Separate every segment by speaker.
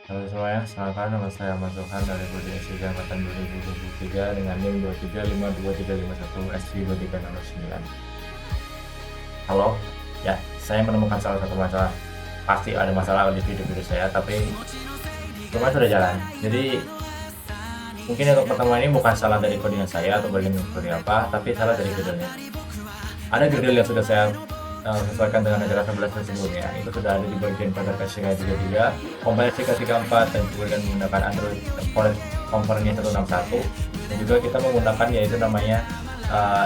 Speaker 1: Halo semuanya, selamat malam. Nama saya Ahmad Zohan dari Prodi SIG Angkatan 2023 dengan NIM 23523551 SC2309. Halo, ya, saya menemukan salah satu masalah. Pasti ada masalah di video-video saya, tapi lumayan sudah jalan. Jadi mungkin untuk pertemuan ini bukan salah dari codingan saya atau bagian seperti apa, tapi salah dari gridle-nya. Ada gridle yang sudah saya sesuaikan dengan acara 11 sebelumnya, itu sudah ada di bagian pada PCK33, kompilasi ke34, dan kemudian menggunakan Android komponennya 161, dan juga kita menggunakan yaitu namanya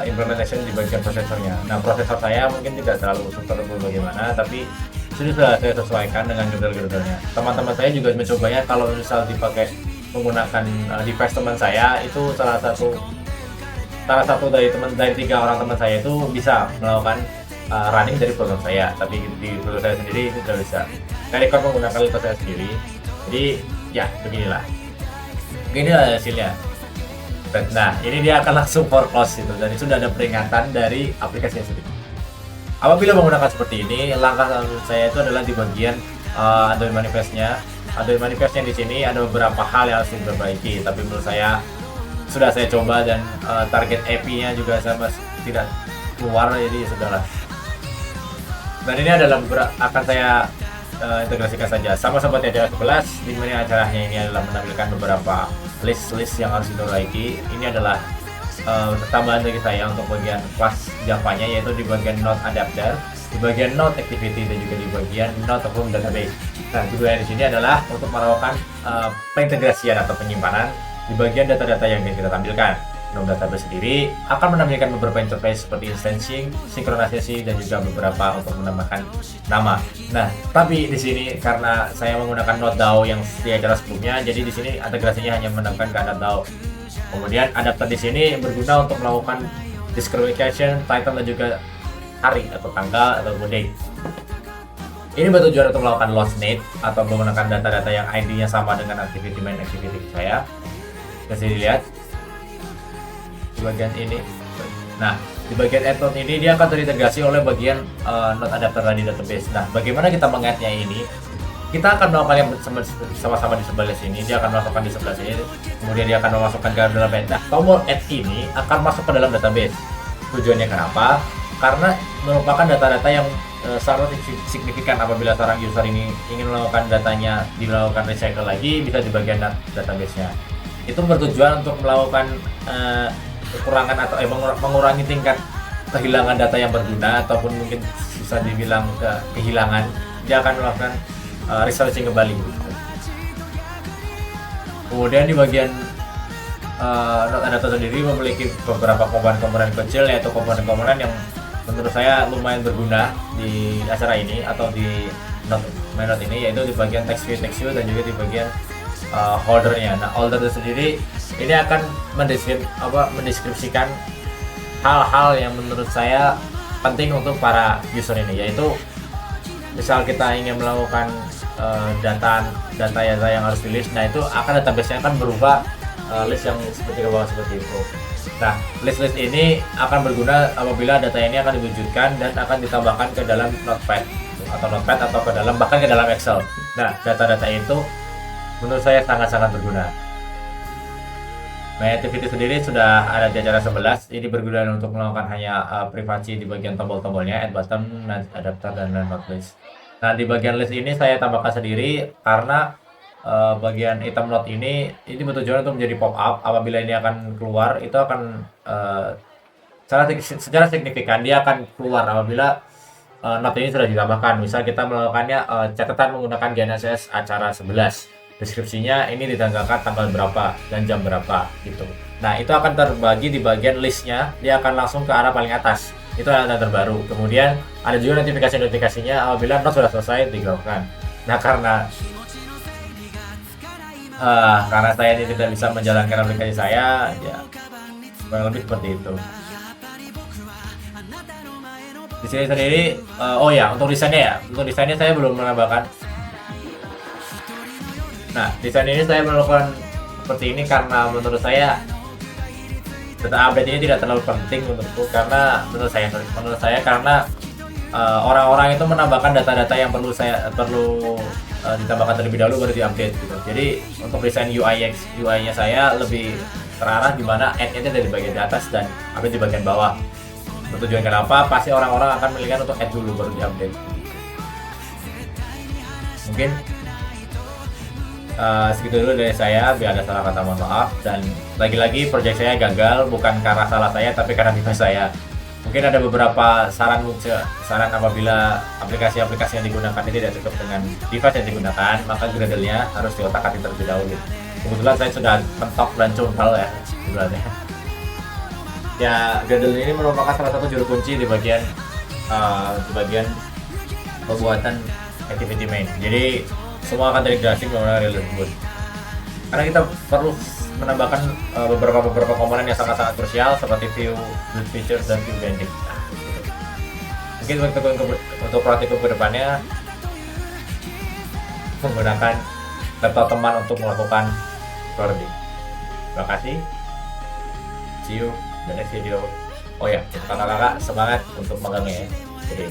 Speaker 1: implementation di bagian prosesornya. Nah, prosesor saya mungkin tidak terlalu super bagaimana, tapi sudah saya sesuaikan dengan gridle-gridlenya. Teman-teman saya juga mencobanya kalau misal dipakai menggunakan device teman saya, itu salah satu dari 3 orang teman saya itu bisa melakukan running dari program saya, tapi di program saya sendiri itu tidak bisa. Saya record menggunakan laptop saya sendiri, jadi ya beginilah hasilnya. Nah, ini dia akan langsung for close itu, dan sudah ada peringatan dari aplikasinya sendiri. Apabila menggunakan seperti ini, langkah saya itu adalah di bagian Android manifestnya. Android manifestnya di sini ada beberapa hal yang harus diperbaiki, tapi menurut saya sudah saya coba, dan target API-nya juga saya masih tidak keluar, jadi sudahlah. Dan ini adalah akan saya integrasikan saja sama seperti acara 11, di mana acaranya ini adalah menampilkan beberapa list yang harus diperbaiki. Ini adalah tambahan dari saya untuk bagian kelas Java-nya, yaitu di bagian node adapter, di bagian node activity, dan juga di bagian node room database. Nah, tujuannya di sini adalah untuk melakukan pengintegrasian atau penyimpanan di bagian data-data yang ingin kita tampilkan. Node database sendiri akan menampilkan beberapa interface seperti instancing, sinkronisasi, dan juga beberapa untuk menambahkan nama. Nah, tapi di sini karena saya menggunakan node DAO yang di acara sebelumnya, jadi di sini integrasinya hanya menambahkan ke adapter DAO. Kemudian adapter di sini berguna untuk melakukan discrimination, title, dan juga hari atau tanggal atau date. Ini bertujuan untuk melakukan lost state atau menggunakan data-data yang ID-nya sama dengan activity main activity saya. Bisa dilihat di bagian ini. Nah, di bagian add-on ini dia akan terintegrasi oleh bagian node adapter di database. Nah, bagaimana kita mengadd-nya ini? Kita akan melakukan yang sama-sama di sebelah sini. Dia akan masukkan di sebelah sini, kemudian dia akan memasukkan ke dalam database. Nah, tombol add ini akan masuk ke dalam database. Tujuannya kenapa? Karena merupakan data-data yang sangat signifikan. Apabila seorang user ini ingin melakukan datanya dilakukan recycle lagi, bisa di bagian database-nya. Itu bertujuan untuk melakukan kekurangan atau mengurangi tingkat kehilangan data yang berguna, ataupun mungkin bisa dibilang kehilangan. Dia akan melakukan researching kembali. Kemudian di bagian node adapter sendiri memiliki beberapa komponen-komponen kecil, yaitu komponen-komponen yang menurut saya lumayan berguna di acara ini atau di node ini, yaitu di bagian text view dan juga di bagian holdernya. Nah, holder sendiri ini akan mendeskripsikan hal-hal yang menurut saya penting untuk para user ini, yaitu misal kita ingin melakukan data yang harus di list. Nah, itu akan database-nya akan berubah list yang seperti ke bawah seperti itu. Nah, list ini akan berguna apabila data ini akan diwujudkan dan akan ditambahkan ke dalam notepad atau ke dalam, bahkan ke dalam Excel. Nah, data-data itu menurut saya sangat-sangat berguna. My Activity sendiri sudah ada di acara 11. Ini berguna untuk melakukan hanya privasi di bagian tombol-tombolnya, add button, adapter, dan node list. Nah, di bagian list ini saya tambahkan sendiri karena bagian item node ini bertujuan untuk menjadi pop-up. Apabila ini akan keluar, itu akan secara signifikan dia akan keluar apabila node ini sudah ditambahkan. Misal kita melakukannya catatan menggunakan GNSS acara 11. Deskripsinya ini ditanggalkan tanggal berapa dan jam berapa gitu. Nah, itu akan terbagi di bagian listnya, dia akan langsung ke arah paling atas. Itu adalah data terbaru. Kemudian ada juga notifikasinya apabila node sudah selesai dilakukan. Nah, karena saya ini tidak bisa menjalankan aplikasi saya, ya kurang lebih seperti itu. Di sini sendiri, untuk desainnya saya belum menambahkan. Nah, desain ini saya melakukan seperti ini karena menurut saya data update ini tidak terlalu penting menurutku, karena menurut saya karena orang-orang itu menambahkan data-data yang perlu ditambahkan terlebih dahulu baru diupdate gitu. Jadi untuk desain UI-nya saya lebih terarah di mana add-nya dari bagian di atas dan update di bagian bawah. Bertujuan kenapa? Pasti orang-orang akan memilihkan untuk add dulu baru diupdate. Mungkin segitu dulu dari saya, biar ada salah kata mohon maaf. Dan lagi-lagi project saya gagal bukan karena salah saya tapi karena device saya. Mungkin ada beberapa saran apabila aplikasi-aplikasi yang digunakan ini tidak cocok dengan device yang digunakan, maka Gradle-nya harus diotak-atik terlebih dahulu. Kebetulan saya sudah mentok dan cuntal ya sebenarnya. Ya, Gradle ini merupakan salah satu juru kunci di bagian pembuatan activity main. Jadi semua akan terintegrasi menggunakan Gradle tersebut. Karena kita perlu menambahkan beberapa komponen yang sangat-sangat krusial seperti view build features dan view bending. Nah, gitu. Mungkin untuk praktikum kedepannya menggunakan laptop teman untuk melakukan coding. Terima kasih. See you the next video. Oh ya, kakak-kakak semangat untuk magangnya ya. Jadi